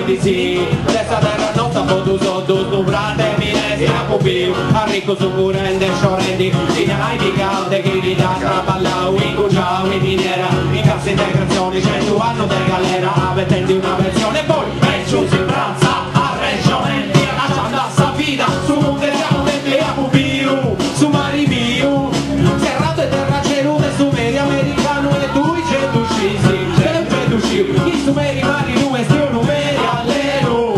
di sì. Questa terra nostra produso tutto brate minesi a pubiu. Arricco su curende sciorendi, segnalai di calde che di da traballau, in cugiau, in miniera, in cassa integrazione, 100 anni di galera, avvetendi una versione poi e giù si pranza a reggionetti, lasciando a sta vita su un vergante e a pubiu, su mari miu, serrato e terra cerume, sumeri americano e tu i ceducisi, sempre duciu, i sumeri mari due sti numeri all'elu.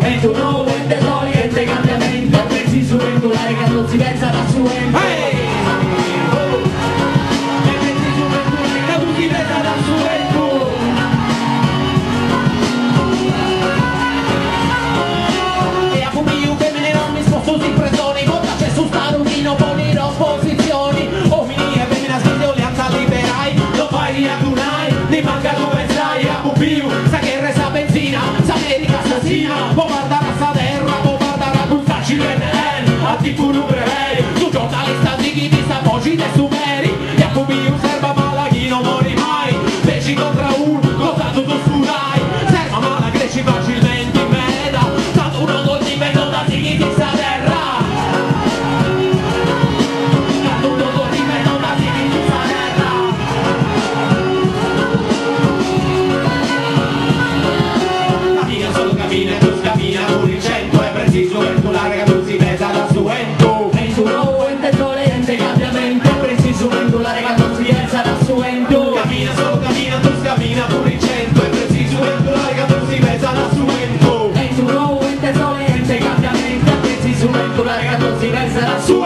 E tu no vuente corriente cambiamento, preciso venturare che non si pensa da su ente. E preciso venturare che non si pensa da su ente. E a Pubiu che me ne non mi sposto si presoni, vota c'è su sta rumino, ponere opposizioni. Uomini e femmina scritte oleanza liberai, lo fai a Dunai, ne manca dove stai a Pubiu, sa che resta benzina, sa America assassina. Guardare a sta terra, guardare a buscarci l'NN, a tipo nubrei, su giornalista di chi ti sta voci dei sumeri, e a Pubiu serva malaghi non mori mai, feci contra un, cosa tu sfurai, serva malaghi ci facilmente in meda, stato uno non ti vedo da chi ti sta terra. Stato uno non ti vedo da chi ti sta terra. Cammina solo cammina e tu cammina pure il centro, è preciso venturare che non si pesa da su ento. E tu no ente dolente cambiamento, è preciso venturare che non si pesa da su ento. Cammina solo cammina, tu cammina pure il centro, è preciso venturare che non si pesa da su ento. E tu no ente dolente cambiamento, è preciso venturare che non si pesa da su ento.